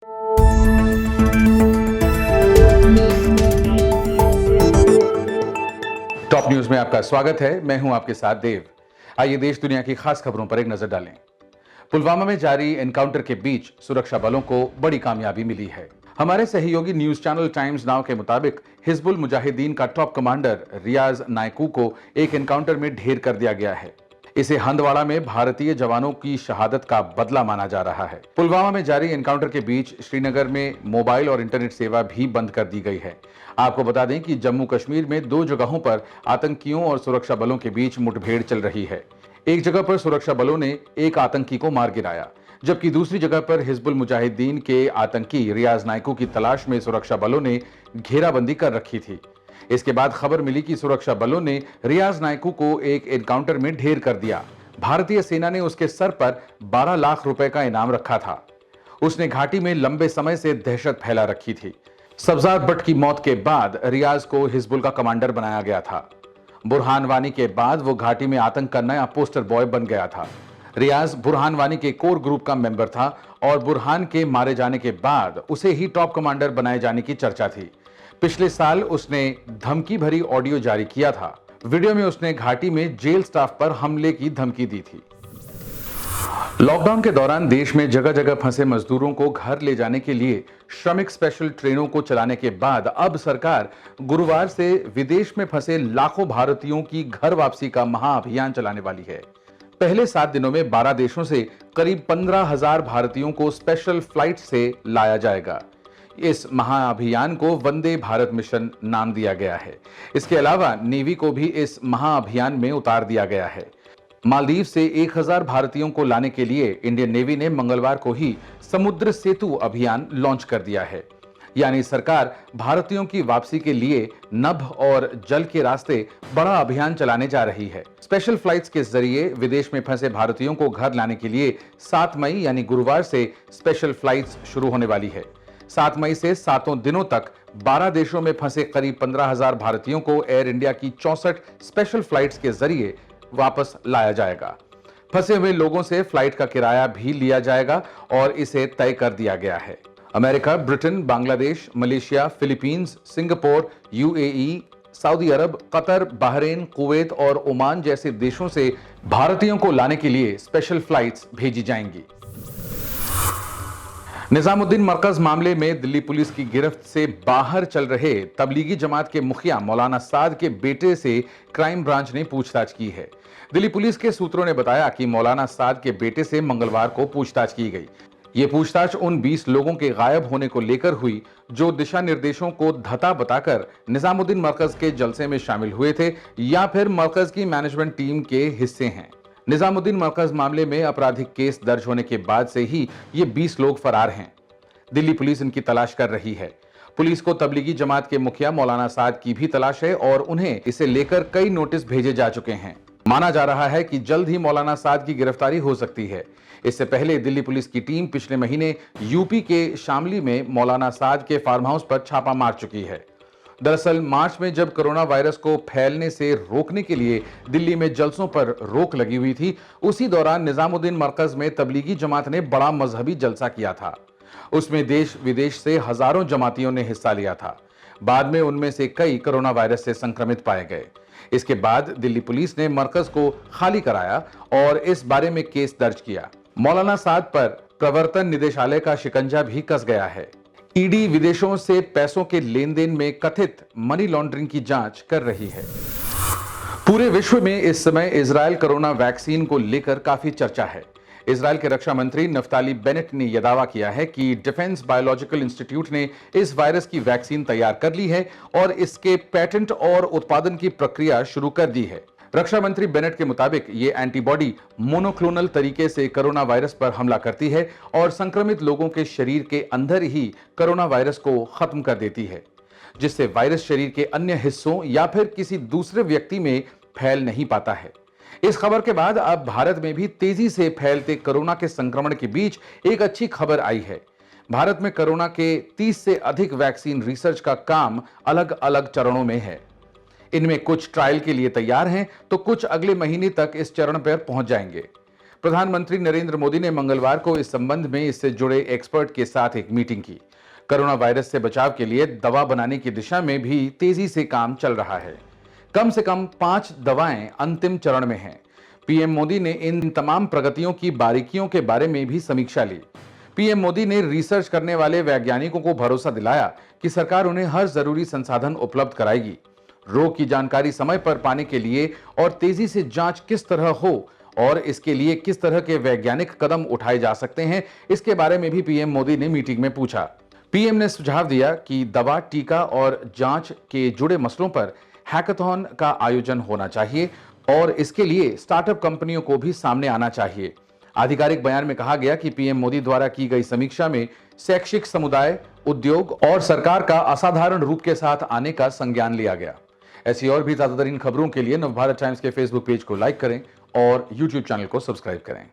Top news में आपका स्वागत है। मैं हूं आपके साथ देव। आइए देश दुनिया की खास खबरों पर एक नजर डालें। पुलवामा में जारी एनकाउंटर के बीच सुरक्षा बलों को बड़ी कामयाबी मिली है। हमारे सहयोगी न्यूज चैनल टाइम्स नाउ के मुताबिक हिजबुल मुजाहिदीन का टॉप कमांडर रियाज नायकू को एक एनकाउंटर में ढेर कर दिया गया है। इसे हंदवाड़ा में भारतीय जवानों की शहादत का बदला माना जा रहा है। पुलवामा में जारी एनकाउंटर के बीच श्रीनगर में मोबाइल और इंटरनेट सेवा भी बंद कर दी गई है। आपको बता दें कि जम्मू कश्मीर में 2 जगहों पर आतंकियों और सुरक्षा बलों के बीच मुठभेड़ चल रही है। एक जगह पर सुरक्षा बलों ने एक आतंकी को मार गिराया, जबकि दूसरी जगह पर हिजबुल मुजाहिदीन के आतंकी रियाज नायकू की तलाश में सुरक्षा बलों ने घेराबंदी कर रखी थी। इसके बाद खबर मिली कि सुरक्षा बलों ने रियाज नायकू को एक एनकाउंटर में ढेर कर दिया। भारतीय सेना ने उसके सर पर 12 लाख रुपए का इनाम रखा था। उसने घाटी में लंबे समय से दहशत फैला रखी थी। सब्जार भट्ट की मौत के बाद रियाज को हिजबुल का कमांडर बनाया गया था। बुरहान वानी के बाद वो घाटी में आतंक का नया पोस्टर बॉय बन गया था। रियाज बुरहान वानी के कोर ग्रुप का मेंबर था और बुरहान के मारे जाने के बाद उसे ही टॉप कमांडर बनाए जाने की चर्चा थी। पिछले साल उसने धमकी भरी ऑडियो जारी किया था। वीडियो में उसने घाटी में जेल स्टाफ पर हमले की धमकी दी थी। लॉकडाउन के दौरान देश में जगह जगह फंसे मजदूरों को घर ले जाने के लिए श्रमिक स्पेशल ट्रेनों को चलाने के बाद अब सरकार गुरुवार से विदेश में फंसे लाखों भारतीयों की घर वापसी का महाअभियान चलाने वाली है। पहले 7 दिनों में 12 देशों से करीब 15,000 भारतीयों को स्पेशल फ्लाइट से लाया जाएगा। इस महाअभियान को वंदे भारत मिशन नाम दिया गया है। इसके अलावा नेवी को भी इस महाअभियान में उतार दिया गया है। मालदीव से 1000 भारतीयों को लाने के लिए इंडियन नेवी ने मंगलवार को ही समुद्र सेतु अभियान लॉन्च कर दिया है। यानी सरकार भारतीयों की वापसी के लिए नभ और जल के रास्ते बड़ा अभियान चलाने जा रही है। स्पेशल फ्लाइट्स के जरिए विदेश में फंसे भारतीयों को घर लाने के लिए 7 मई यानी गुरुवार से स्पेशल फ्लाइट्स शुरू होने वाली है। 7 मई से 7 दिनों तक 12 देशों में फंसे करीब 15,000 भारतीयों को एयर इंडिया की 64 स्पेशल फ्लाइट्स के जरिए वापस लाया जाएगा। फंसे हुए लोगों से फ्लाइट का किराया भी लिया जाएगा और इसे तय कर दिया गया है। America, Britain, Bangladesh, Malaysia, Philippines, Singapore, UAE, Saudi Arab, Qatar, Bahrain, Kuwait और ओमान जैसे देशों से भारतीयों को लाने के लिए स्पेशल फ्लाइट्स भेजी जाएंगी। निजामुद्दीन मरकज मामले में दिल्ली पुलिस की गिरफ्त से बाहर चल रहे तबलीगी जमात के मुखिया मौलाना साद के बेटे से क्राइम ब्रांच ने पूछताछ की है। दिल्ली पुलिस के सूत्रों ने बताया कि मौलाना साद के बेटे से मंगलवार को पूछताछ की गई। ये पूछताछ उन 20 लोगों के गायब होने को लेकर हुई जो दिशा निर्देशों को धता बताकर निजामुद्दीन मरकज के जलसे में शामिल हुए थे या फिर मरकज की मैनेजमेंट टीम के हिस्से हैं। निजामुद्दीन मरकज मामले में आपराधिक केस दर्ज होने के बाद से ही ये 20 लोग फरार हैं। दिल्ली पुलिस इनकी तलाश कर रही है। पुलिस को तबलीगी जमात के मुखिया मौलाना साद की भी तलाश है और उन्हें इसे लेकर कई नोटिस भेजे जा चुके हैं। माना जा रहा है कि जल्द ही मौलाना साद की गिरफ्तारी हो सकती है। इससे पहले दिल्ली पुलिस की टीम पिछले महीने यूपी के शामली में मौलाना साद के फार्म हाउस पर छापा मार चुकी है। दरअसल मार्च में जब कोरोना वायरस को फैलने से रोकने के लिए दिल्ली में जलसों पर रोक लगी हुई थी, उसी दौरान निजामुद्दीन मरकज में तबलीगी जमात ने बड़ा मजहबी जलसा किया था। उसमें देश विदेश से हजारों जमातियों ने हिस्सा लिया था। बाद में उनमें से कई कोरोना वायरस से संक्रमित पाए गए। इसके बाद दिल्ली पुलिस ने मरकज को खाली कराया और इस बारे में केस दर्ज किया। मौलाना साद पर प्रवर्तन निदेशालय का शिकंजा भी कस गया है। ईडी विदेशों से पैसों के लेन देन में कथित मनी लॉन्ड्रिंग की जांच कर रही है। पूरे विश्व में इस समय इजरायल कोरोना वैक्सीन को लेकर काफी चर्चा है। इजरायल के रक्षा मंत्री नफ्ताली बेनेट ने यह दावा किया है कि डिफेंस बायोलॉजिकल इंस्टीट्यूट ने इस वायरस की वैक्सीन तैयार कर ली है और इसके पेटेंट और उत्पादन की प्रक्रिया शुरू कर दी है। रक्षा मंत्री बेनेट के मुताबिक ये एंटीबॉडी मोनोक्लोनल तरीके से कोरोना वायरस पर हमला करती है और संक्रमित लोगों के शरीर के अंदर ही कोरोना वायरस को खत्म कर देती है, जिससे वायरस शरीर के अन्य हिस्सों या फिर किसी दूसरे व्यक्ति में फैल नहीं पाता है। इस खबर के बाद अब भारत में भी तेजी से फैलते कोरोना के संक्रमण के बीच एक अच्छी खबर आई है। भारत में कोरोना के 30 से अधिक वैक्सीन रिसर्च का काम अलग अलग चरणों में है। इनमें कुछ ट्रायल के लिए तैयार हैं तो कुछ अगले महीने तक इस चरण पर पहुंच जाएंगे। प्रधानमंत्री नरेंद्र मोदी ने मंगलवार को इस संबंध में इससे जुड़े एक्सपर्ट के साथ एक मीटिंग की। कोरोना वायरस से बचाव के लिए दवा बनाने की दिशा में भी तेजी से काम चल रहा है। कम से कम 5 दवाएं अंतिम चरण में हैं। पीएम मोदी ने इन तमाम प्रगतियों की बारीकियों के बारे में भी समीक्षा ली। पीएम मोदी ने रिसर्च करने वाले वैज्ञानिकों को भरोसा दिलाया कि सरकार उन्हें हर जरूरी संसाधन उपलब्ध कराएगी। रोग की जानकारी समय पर पाने के लिए और तेजी से जांच किस तरह हो और इसके लिए किस तरह के वैज्ञानिक कदम उठाए जा सकते हैं, इसके बारे में भी पीएम मोदी ने मीटिंग में पूछा। पीएम ने सुझाव दिया कि दवा, टीका और जांच के जुड़े मसलों पर हैकाथॉन का आयोजन होना चाहिए और इसके लिए स्टार्टअप कंपनियों को भी सामने आना चाहिए। आधिकारिक बयान में कहा गया कि पीएम मोदी द्वारा की गई समीक्षा में शैक्षिक समुदाय, उद्योग और सरकार का असाधारण रूप के साथ आने का संज्ञान लिया गया। ऐसी और भी ताजातरीन खबरों के लिए नवभारत टाइम्स के फेसबुक पेज को लाइक करें और यूट्यूब चैनल को सब्सक्राइब करें।